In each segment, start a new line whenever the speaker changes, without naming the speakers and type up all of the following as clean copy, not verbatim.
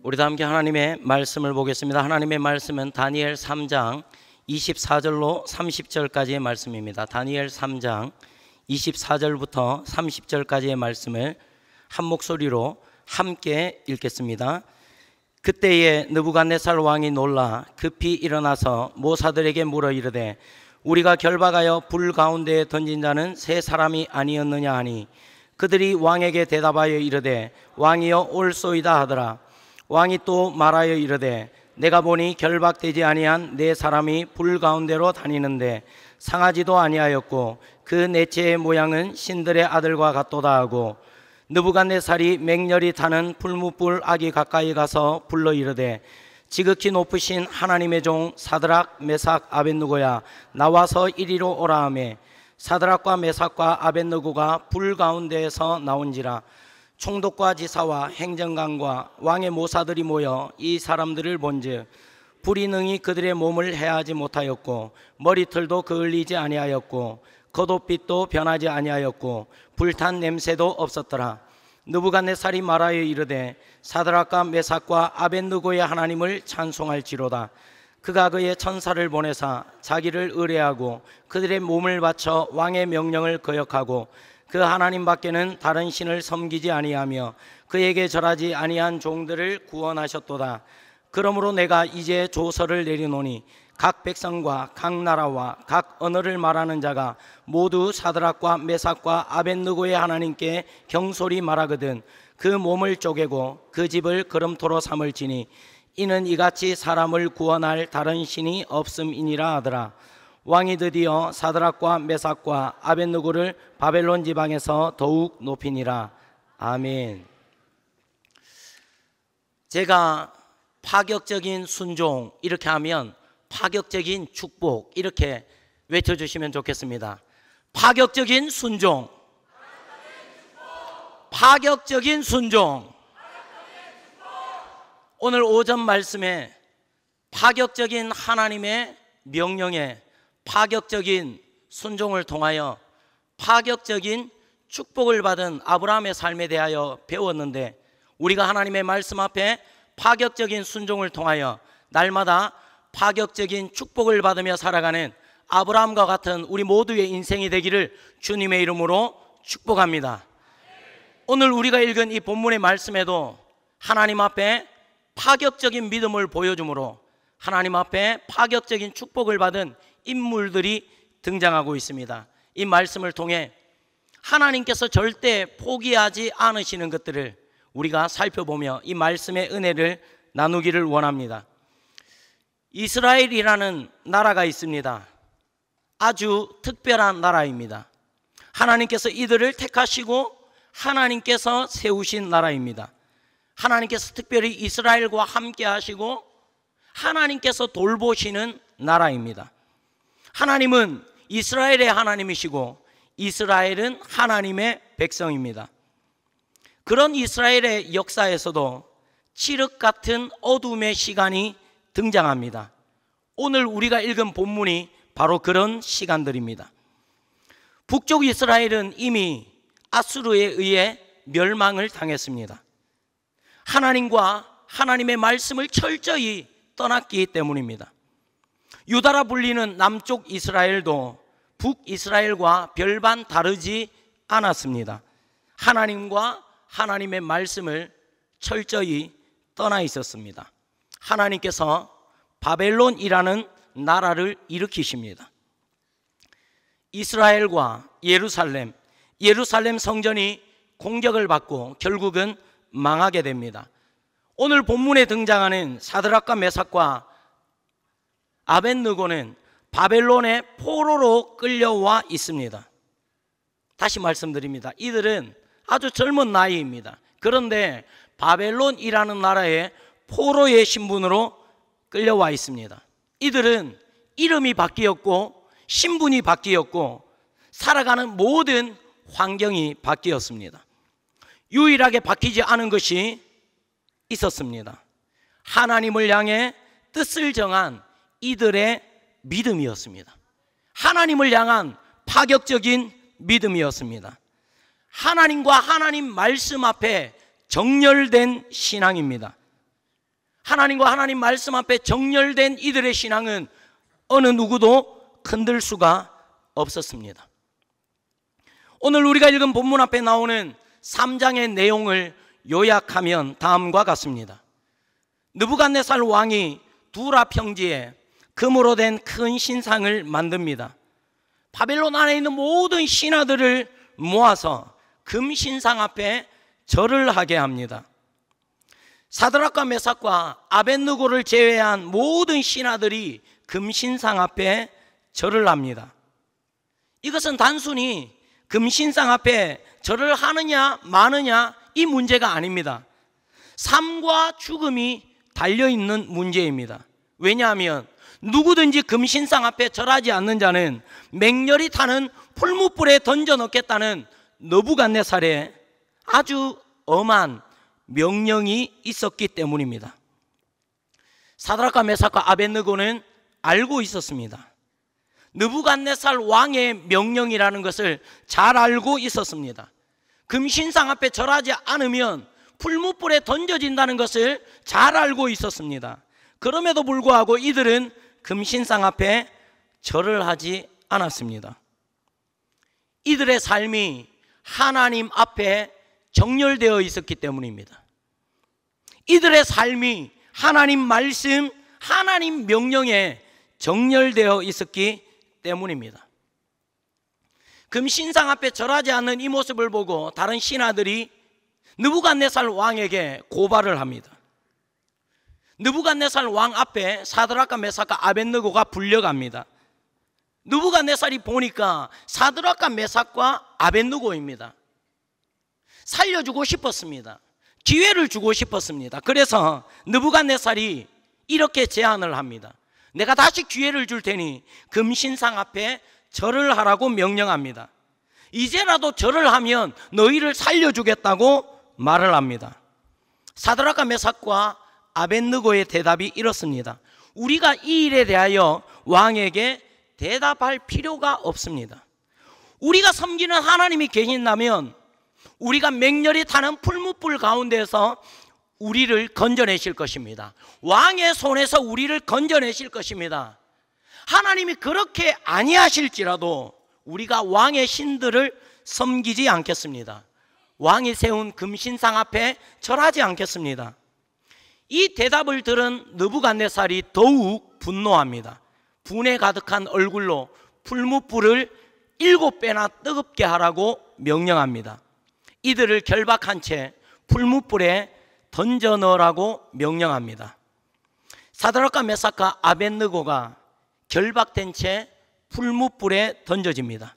우리 다 함께 하나님의 말씀을 보겠습니다. 하나님의 말씀은 다니엘 3장 24절로 30절까지의 말씀입니다. 다니엘 3장 24절부터 30절까지의 말씀을 한 목소리로 함께 읽겠습니다. 그때에 느부갓네살 왕이 놀라 급히 일어나서 모사들에게 물어 이르되 우리가 결박하여 불 가운데에 던진 자는 세 사람이 아니었느냐 하니 그들이 왕에게 대답하여 이르되 왕이여 올소이다 하더라. 왕이 또 말하여 이르되 내가 보니 결박되지 아니한 네 사람이 불 가운데로 다니는데 상하지도 아니하였고 그 넷째의 모양은 신들의 아들과 같도다 하고 느부갓네살이 맹렬히 타는 불뭇불 악이 가까이 가서 불러 이르되 지극히 높으신 하나님의 종 사드락 메삭 아벳느고야 나와서 이리로 오라 하매 사드락과 메삭과 아벳느고가 불 가운데에서 나온지라. 총독과 지사와 행정관과 왕의 모사들이 모여 이 사람들을 본즉 불이 능히 그들의 몸을 해하지 못하였고 머리털도 그을리지 아니하였고 겉옷빛도 변하지 아니하였고 불탄 냄새도 없었더라. 느부갓네살이 말하여 이르되 사드락과 메삭과 아벳느고의 하나님을 찬송할지로다. 그가 그의 천사를 보내사 자기를 의뢰하고 그들의 몸을 바쳐 왕의 명령을 거역하고 그 하나님 밖에는 다른 신을 섬기지 아니하며 그에게 절하지 아니한 종들을 구원하셨도다. 그러므로 내가 이제 조서를 내리노니 각 백성과 각 나라와 각 언어를 말하는 자가 모두 사드락과 메삭과 아벳느고의 하나님께 경솔히 말하거든 그 몸을 쪼개고 그 집을 거름토로 삼을지니 이는 이같이 사람을 구원할 다른 신이 없음이니라 하더라. 왕이 드디어 사드락과 메삭과 아벳느고를 바벨론 지방에서 더욱 높이니라. 아멘. 제가 파격적인 순종 이렇게 하면 파격적인 축복 이렇게 외쳐주시면 좋겠습니다. 파격적인 순종, 파격적인 순종. 오늘 오전 말씀에 파격적인 하나님의 명령에 파격적인 순종을 통하여 파격적인 축복을 받은 아브라함의 삶에 대하여 배웠는데 우리가 하나님의 말씀 앞에 파격적인 순종을 통하여 날마다 파격적인 축복을 받으며 살아가는 아브라함과 같은 우리 모두의 인생이 되기를 주님의 이름으로 축복합니다. 오늘 우리가 읽은 이 본문의 말씀에도 하나님 앞에 파격적인 믿음을 보여주므로 하나님 앞에 파격적인 축복을 받은 인물들이 등장하고 있습니다. 이 말씀을 통해 하나님께서 절대 포기하지 않으시는 것들을 우리가 살펴보며 이 말씀의 은혜를 나누기를 원합니다. 이스라엘이라는 나라가 있습니다. 아주 특별한 나라입니다. 하나님께서 이들을 택하시고 하나님께서 세우신 나라입니다. 하나님께서 특별히 이스라엘과 함께 하시고 하나님께서 돌보시는 나라입니다. 하나님은 이스라엘의 하나님이시고 이스라엘은 하나님의 백성입니다. 그런 이스라엘의 역사에서도 칠흑 같은 어둠의 시간이 등장합니다. 오늘 우리가 읽은 본문이 바로 그런 시간들입니다. 북쪽 이스라엘은 이미 아수르에 의해 멸망을 당했습니다. 하나님과 하나님의 말씀을 철저히 떠났기 때문입니다. 유다라 불리는 남쪽 이스라엘도 북이스라엘과 별반 다르지 않았습니다. 하나님과 하나님의 말씀을 철저히 떠나 있었습니다. 하나님께서 바벨론이라는 나라를 일으키십니다. 이스라엘과 예루살렘 성전이 공격을 받고 결국은 망하게 됩니다. 오늘 본문에 등장하는 사드락과 메삭과 아벳느고는 바벨론의 포로로 끌려와 있습니다. 다시 말씀드립니다. 이들은 아주 젊은 나이입니다. 그런데 바벨론이라는 나라의 포로의 신분으로 끌려와 있습니다. 이들은 이름이 바뀌었고 신분이 바뀌었고 살아가는 모든 환경이 바뀌었습니다. 유일하게 바뀌지 않은 것이 있었습니다. 하나님을 향해 뜻을 정한 이들의 믿음이었습니다. 하나님을 향한 파격적인 믿음이었습니다. 하나님과 하나님 말씀 앞에 정렬된 신앙입니다. 하나님과 하나님 말씀 앞에 정렬된 이들의 신앙은 어느 누구도 흔들 수가 없었습니다. 오늘 우리가 읽은 본문 앞에 나오는 3장의 내용을 요약하면 다음과 같습니다. 느부갓네살 왕이 두라 평지에 금으로 된 큰 신상을 만듭니다. 바벨론 안에 있는 모든 신하들을 모아서 금 신상 앞에 절을 하게 합니다. 사드락과 메삭과 아벳느고를 제외한 모든 신하들이 금 신상 앞에 절을 합니다. 이것은 단순히 금 신상 앞에 절을 하느냐 마느냐 이 문제가 아닙니다. 삶과 죽음이 달려있는 문제입니다. 왜냐하면 누구든지 금 신상 앞에 절하지 않는 자는 맹렬히 타는 풀무불에 던져 넣겠다는 느부갓네살의 아주 엄한 명령이 있었기 때문입니다. 사드락과 메삭과 아벳느고는 알고 있었습니다. 느부갓네살 왕의 명령이라는 것을 잘 알고 있었습니다. 금신상 앞에 절하지 않으면 풀무불에 던져진다는 것을 잘 알고 있었습니다. 그럼에도 불구하고 이들은 금신상 앞에 절을 하지 않았습니다. 이들의 삶이 하나님 앞에 정렬되어 있었기 때문입니다. 이들의 삶이 하나님 말씀, 하나님 명령에 정렬되어 있었기 때문입니다. 금신상 앞에 절하지 않는 이 모습을 보고 다른 신하들이 느부갓네살 왕에게 고발을 합니다. 느부갓네살 왕 앞에 사드락과 메삭과 아벳느고가 불려갑니다. 느부갓네살이 보니까 사드락과 메삭과 아벳느고입니다. 살려주고 싶었습니다. 기회를 주고 싶었습니다. 그래서 느부갓네살이 이렇게 제안을 합니다. 내가 다시 기회를 줄 테니 금신상 앞에 절을 하라고 명령합니다. 이제라도 절을 하면 너희를 살려주겠다고 말을 합니다. 사드락과 메삭과 아벳느고의 대답이 이렇습니다. 우리가 이 일에 대하여 왕에게 대답할 필요가 없습니다. 우리가 섬기는 하나님이 계신다면 우리가 맹렬히 타는 풀무불 가운데서 우리를 건져내실 것입니다. 왕의 손에서 우리를 건져내실 것입니다. 하나님이 그렇게 아니하실지라도 우리가 왕의 신들을 섬기지 않겠습니다. 왕이 세운 금신상 앞에 절하지 않겠습니다. 이 대답을 들은 느부갓네살이 더욱 분노합니다. 분에 가득한 얼굴로 풀무불을 7배나 뜨겁게 하라고 명령합니다. 이들을 결박한 채 풀무불에 던져 넣으라고 명령합니다. 사드락과 메삭과 아벳느고가 결박된 채 풀무불에 던져집니다.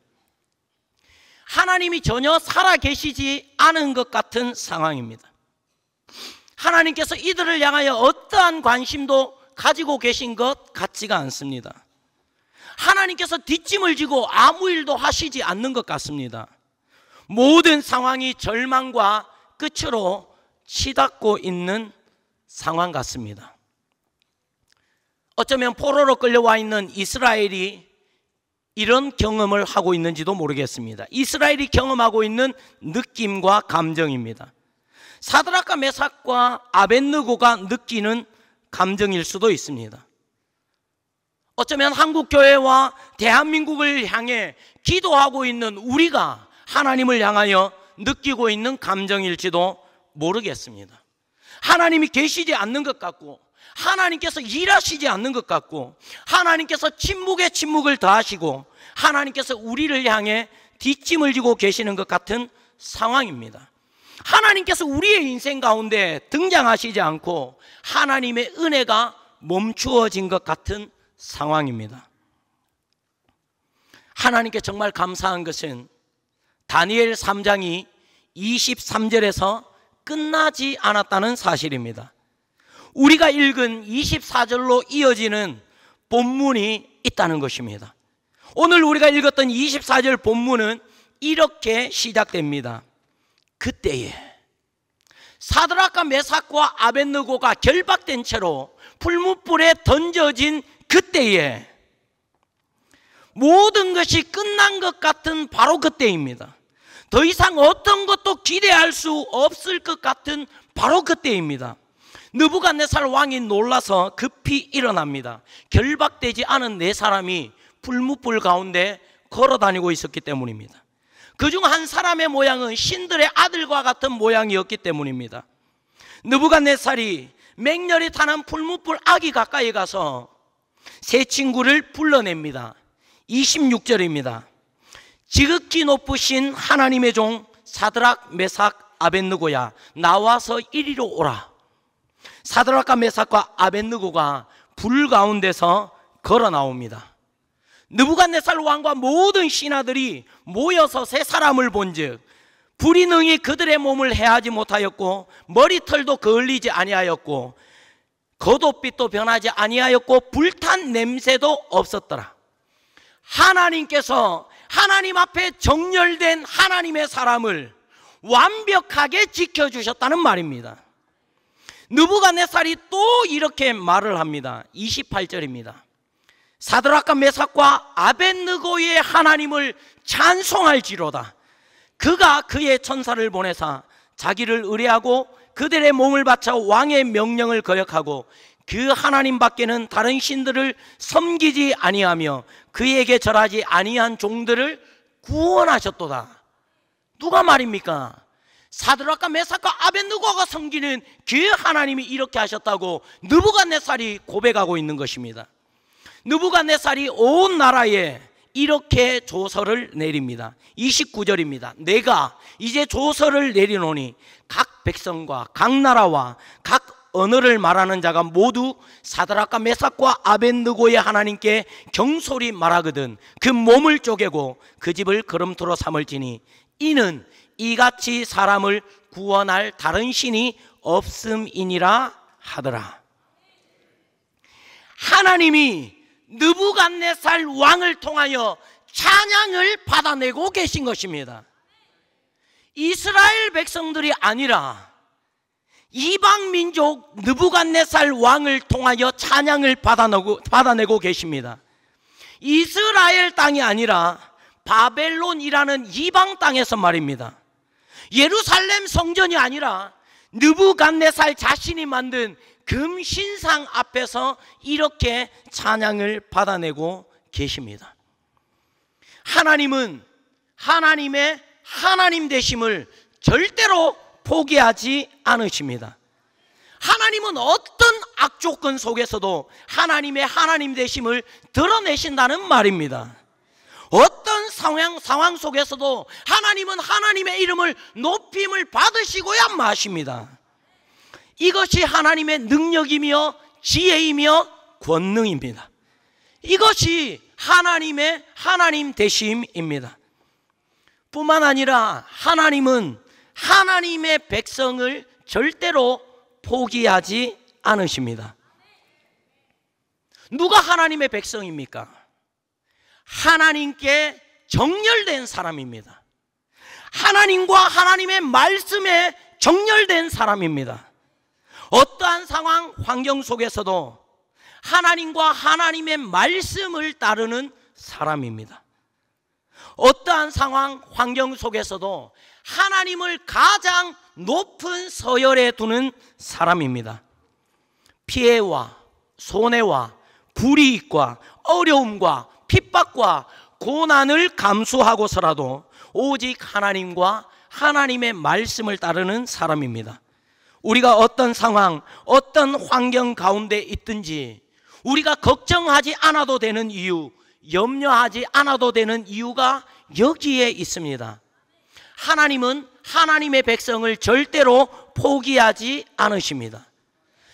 하나님이 전혀 살아계시지 않은 것 같은 상황입니다. 하나님께서 이들을 향하여 어떠한 관심도 가지고 계신 것 같지가 않습니다. 하나님께서 뒷짐을 지고 아무 일도 하시지 않는 것 같습니다. 모든 상황이 절망과 끝으로 치닫고 있는 상황 같습니다. 어쩌면 포로로 끌려와 있는 이스라엘이 이런 경험을 하고 있는지도 모르겠습니다. 이스라엘이 경험하고 있는 느낌과 감정입니다. 사드락과 메삭과 아벳느고가 느끼는 감정일 수도 있습니다. 어쩌면 한국교회와 대한민국을 향해 기도하고 있는 우리가 하나님을 향하여 느끼고 있는 감정일지도 모르겠습니다. 하나님이 계시지 않는 것 같고, 하나님께서 일하시지 않는 것 같고, 하나님께서 침묵에 침묵을 더하시고, 하나님께서 우리를 향해 뒷짐을 지고 계시는 것 같은 상황입니다. 하나님께서 우리의 인생 가운데 등장하시지 않고 하나님의 은혜가 멈추어진 것 같은 상황입니다. 하나님께 정말 감사한 것은 다니엘 3장이 23절에서 끝나지 않았다는 사실입니다. 우리가 읽은 24절로 이어지는 본문이 있다는 것입니다. 오늘 우리가 읽었던 24절 본문은 이렇게 시작됩니다. 그때에 사드락과 메삭과 아벳느고가 결박된 채로 풀무불에 던져진 그때에 모든 것이 끝난 것 같은 바로 그때입니다. 더 이상 어떤 것도 기대할 수 없을 것 같은 바로 그때입니다. 느부갓네살 왕이 놀라서 급히 일어납니다. 결박되지 않은 네 사람이 불무불 가운데 걸어다니고 있었기 때문입니다. 그중 한 사람의 모양은 신들의 아들과 같은 모양이었기 때문입니다. 느부갓네살이 맹렬히 타는 불무불 아기 가까이 가서 세 친구를 불러냅니다. 26절입니다. 지극히 높으신 하나님의 종 사드락 메삭 아벳느고야, 나와서 이리로 오라. 사드락과 메삭과 아벳느고가 불 가운데서 걸어 나옵니다. 느부갓네살 왕과 모든 신하들이 모여서 세 사람을 본즉 불이 능히 그들의 몸을 해하지 못하였고 머리털도 그을리지 아니하였고 겉옷빛도 변하지 아니하였고 불탄 냄새도 없었더라. 하나님께서 하나님 앞에 정렬된 하나님의 사람을 완벽하게 지켜주셨다는 말입니다. 느부갓네살이 또 이렇게 말을 합니다. 28절입니다. 사드락과 메삭과 아벳느고의 하나님을 찬송할지로다. 그가 그의 천사를 보내사 자기를 의뢰하고 그들의 몸을 바쳐 왕의 명령을 거역하고 그 하나님 밖에는 다른 신들을 섬기지 아니하며 그에게 절하지 아니한 종들을 구원하셨도다. 누가 말입니까? 사드락과 메삭과 아벳느고가 섬기는 그 하나님이 이렇게 하셨다고 느부갓네살이 고백하고 있는 것입니다. 느부갓네살이 온 나라에 이렇게 조서를 내립니다. 29절입니다. 내가 이제 조서를 내리노니 각 백성과 각 나라와 각 언어를 말하는 자가 모두 사드락과 메삭과 아벳느고의 하나님께 경솔히 말하거든 그 몸을 쪼개고 그 집을 거름토로 삼을지니 이는 이같이 사람을 구원할 다른 신이 없음이니라 하더라. 하나님이 느부갓네살 왕을 통하여 찬양을 받아내고 계신 것입니다. 이스라엘 백성들이 아니라 이방 민족 느부갓네살 왕을 통하여 찬양을 받아내고 계십니다. 이스라엘 땅이 아니라 바벨론이라는 이방 땅에서 말입니다. 예루살렘 성전이 아니라 느부갓네살 자신이 만든 금신상 앞에서 이렇게 찬양을 받아내고 계십니다. 하나님은 하나님의 하나님 되심을 절대로 포기하지 않으십니다. 하나님은 어떤 악조건 속에서도 하나님의 하나님 되심을 드러내신다는 말입니다. 어떤 상황 속에서도 하나님은 하나님의 이름을 높임을 받으시고야 마십니다. 이것이 하나님의 능력이며 지혜이며 권능입니다. 이것이 하나님의 하나님 되심입니다. 뿐만 아니라 하나님은 하나님의 백성을 절대로 포기하지 않으십니다. 누가 하나님의 백성입니까? 하나님께 정렬된 사람입니다. 하나님과 하나님의 말씀에 정렬된 사람입니다. 어떠한 상황, 환경 속에서도 하나님과 하나님의 말씀을 따르는 사람입니다. 어떠한 상황, 환경 속에서도 하나님을 가장 높은 서열에 두는 사람입니다. 피해와 손해와 불이익과 어려움과 핍박과 고난을 감수하고서라도 오직 하나님과 하나님의 말씀을 따르는 사람입니다. 우리가 어떤 상황, 어떤 환경 가운데 있든지 우리가 걱정하지 않아도 되는 이유, 염려하지 않아도 되는 이유가 여기에 있습니다. 하나님은 하나님의 백성을 절대로 포기하지 않으십니다.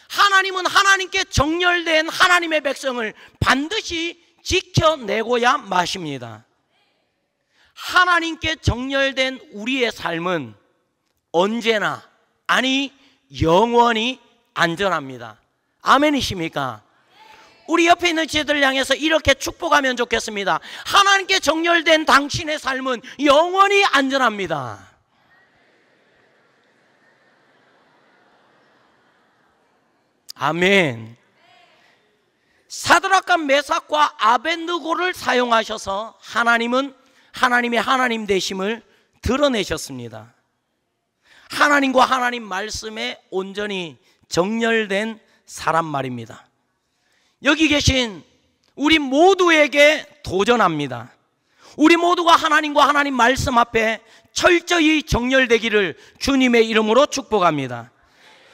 하나님은 하나님께 정렬된 하나님의 백성을 반드시 지켜내고야 마십니다. 하나님께 정렬된 우리의 삶은 언제나, 아니 영원히 안전합니다. 아멘이십니까? 우리 옆에 있는 지혜들 향해서 이렇게 축복하면 좋겠습니다. 하나님께 정렬된 당신의 삶은 영원히 안전합니다. 아멘. 사드락과 메삭과 아벳느고를 사용하셔서 하나님은 하나님의 하나님 되심을 드러내셨습니다. 하나님과 하나님 말씀에 온전히 정렬된 사람 말입니다. 여기 계신 우리 모두에게 도전합니다. 우리 모두가 하나님과 하나님 말씀 앞에 철저히 정렬되기를 주님의 이름으로 축복합니다.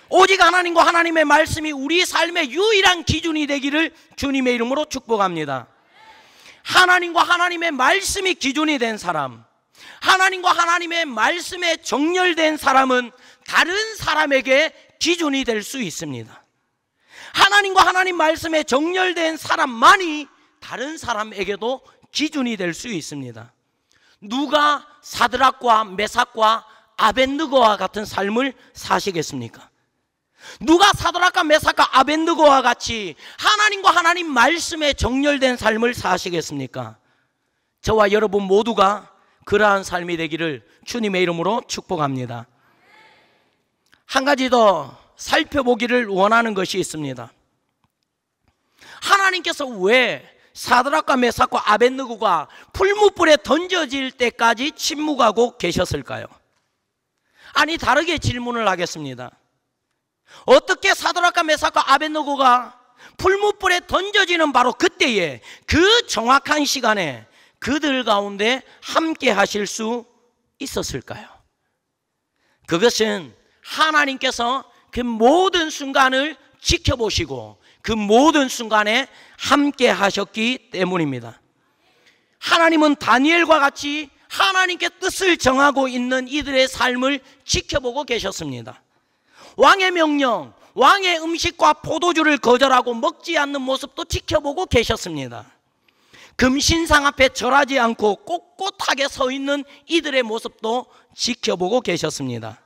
오직 하나님과 하나님의 말씀이 우리 삶의 유일한 기준이 되기를 주님의 이름으로 축복합니다. 하나님과 하나님의 말씀이 기준이 된 사람, 하나님과 하나님의 말씀에 정렬된 사람은 다른 사람에게 기준이 될 수 있습니다. 하나님과 하나님 말씀에 정렬된 사람만이 다른 사람에게도 기준이 될 수 있습니다. 누가 사드락과 메삭과 아벳느고와 같은 삶을 사시겠습니까? 누가 사드락과 메삭과 아벳느고와 같이 하나님과 하나님 말씀에 정렬된 삶을 사시겠습니까? 저와 여러분 모두가 그러한 삶이 되기를 주님의 이름으로 축복합니다. 한 가지 더 살펴보기를 원하는 것이 있습니다. 하나님께서 왜 사드락과 메삭과 아벳느고가 풀무불에 던져질 때까지 침묵하고 계셨을까요? 아니, 다르게 질문을 하겠습니다. 어떻게 사드락과 메삭과 아벳느고가 풀무불에 던져지는 바로 그때에, 그 정확한 시간에 그들 가운데 함께 하실 수 있었을까요? 그것은 하나님께서 그 모든 순간을 지켜보시고 그 모든 순간에 함께 하셨기 때문입니다. 하나님은 다니엘과 같이 하나님께 뜻을 정하고 있는 이들의 삶을 지켜보고 계셨습니다. 왕의 명령, 왕의 음식과 포도주를 거절하고 먹지 않는 모습도 지켜보고 계셨습니다. 금신상 앞에 절하지 않고 꼿꼿하게 서 있는 이들의 모습도 지켜보고 계셨습니다.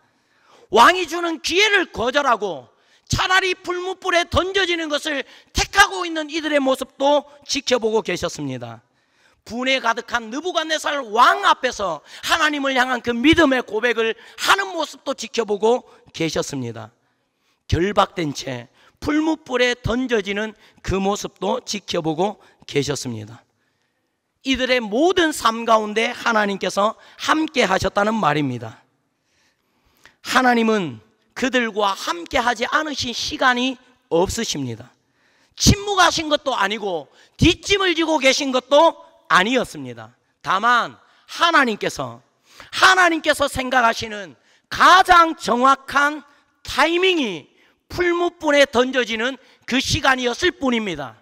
왕이 주는 기회를 거절하고 차라리 풀무불에 던져지는 것을 택하고 있는 이들의 모습도 지켜보고 계셨습니다. 분에 가득한 느부갓네살 왕 앞에서 하나님을 향한 그 믿음의 고백을 하는 모습도 지켜보고 계셨습니다. 결박된 채 풀무불에 던져지는 그 모습도 지켜보고 계셨습니다. 이들의 모든 삶 가운데 하나님께서 함께 하셨다는 말입니다. 하나님은 그들과 함께 하지 않으신 시간이 없으십니다. 침묵하신 것도 아니고 뒷짐을 지고 계신 것도 아니었습니다. 다만 하나님께서 생각하시는 가장 정확한 타이밍이 풀무불에 던져지는 그 시간이었을 뿐입니다.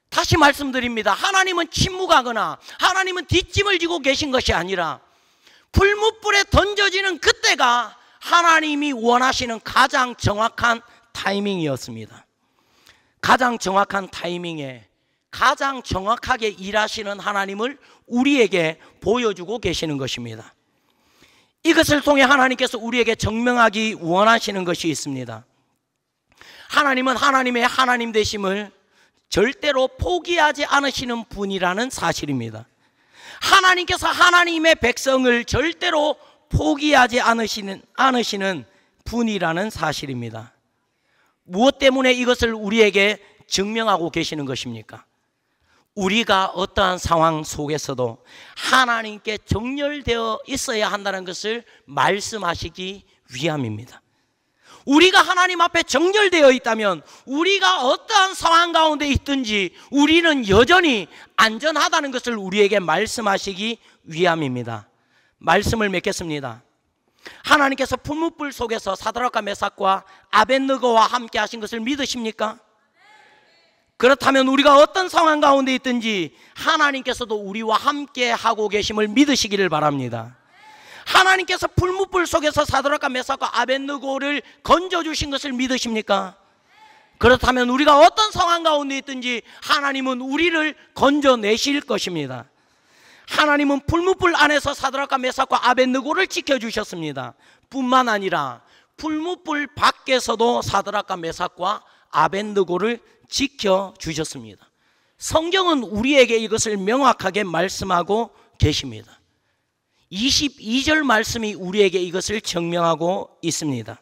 다시 말씀드립니다. 하나님은 침묵하거나 하나님은 뒷짐을 지고 계신 것이 아니라 풀무불에 던져지는 그때가 하나님이 원하시는 가장 정확한 타이밍이었습니다. 가장 정확한 타이밍에 가장 정확하게 일하시는 하나님을 우리에게 보여주고 계시는 것입니다. 이것을 통해 하나님께서 우리에게 증명하기 원하시는 것이 있습니다. 하나님은 하나님의 하나님 되심을 절대로 포기하지 않으시는 분이라는 사실입니다. 하나님께서 하나님의 백성을 절대로 포기하지 않으시는 분이라는 사실입니다. 무엇 때문에 이것을 우리에게 증명하고 계시는 것입니까? 우리가 어떠한 상황 속에서도 하나님께 정렬되어 있어야 한다는 것을 말씀하시기 위함입니다. 우리가 하나님 앞에 정렬되어 있다면 우리가 어떠한 상황 가운데 있든지 우리는 여전히 안전하다는 것을 우리에게 말씀하시기 위함입니다. 말씀을 맺겠습니다. 하나님께서 풀무불 속에서 사드락과 메삭과 아벳느고와 함께 하신 것을 믿으십니까? 그렇다면 우리가 어떤 상황 가운데 있든지 하나님께서도 우리와 함께 하고 계심을 믿으시기를 바랍니다. 하나님께서 풀무불 속에서 사드락과 메삭과 아벳느고를 건져주신 것을 믿으십니까? 그렇다면 우리가 어떤 상황 가운데 있든지 하나님은 우리를 건져내실 것입니다. 하나님은 풀무불 안에서 사드락과 메삭과 아벳느고를 지켜주셨습니다. 뿐만 아니라 풀무불 밖에서도 사드락과 메삭과 아벳느고를 지켜주셨습니다. 성경은 우리에게 이것을 명확하게 말씀하고 계십니다. 22절 말씀이 우리에게 이것을 증명하고 있습니다.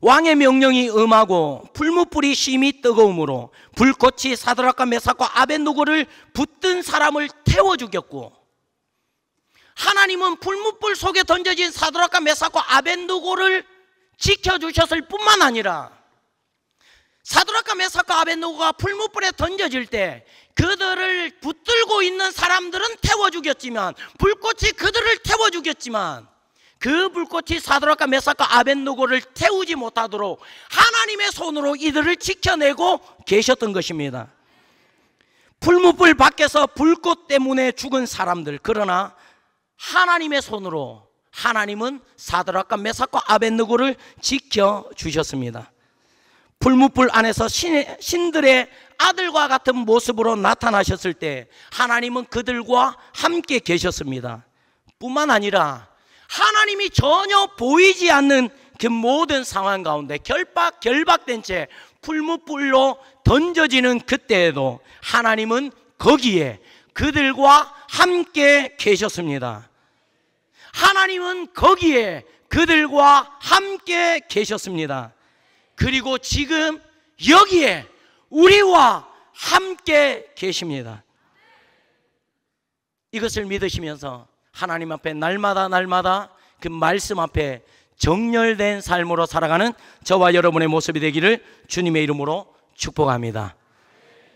왕의 명령이 엄하고 풀무불이 심히 뜨거우므로 불꽃이 사드락과 메삭과 아벳느고를 붙든 사람을 태워 죽였고, 하나님은 풀무불 속에 던져진 사드락과 메삭과 아벳느고를 지켜주셨을 뿐만 아니라 사드락과 메삭과 아벳느고가 풀무불에 던져질 때 그들을 붙들고 있는 사람들은 태워 죽였지만, 불꽃이 그들을 태워 죽였지만, 그 불꽃이 사드락과 메삭과 아벳느고를 태우지 못하도록 하나님의 손으로 이들을 지켜내고 계셨던 것입니다. 풀무불 밖에서 불꽃 때문에 죽은 사람들, 그러나 하나님의 손으로 하나님은 사드락과 메삭과 아벳느고를 지켜주셨습니다. 풀무불 안에서 신들의 아들과 같은 모습으로 나타나셨을 때 하나님은 그들과 함께 계셨습니다. 뿐만 아니라 하나님이 전혀 보이지 않는 그 모든 상황 가운데 결박된 채 풀무불로 던져지는 그때에도 하나님은 거기에 그들과 함께 계셨습니다. 하나님은 거기에 그들과 함께 계셨습니다. 그리고 지금 여기에 우리와 함께 계십니다. 이것을 믿으시면서 하나님 앞에 날마다 그 말씀 앞에 정렬된 삶으로 살아가는 저와 여러분의 모습이 되기를 주님의 이름으로 축복합니다.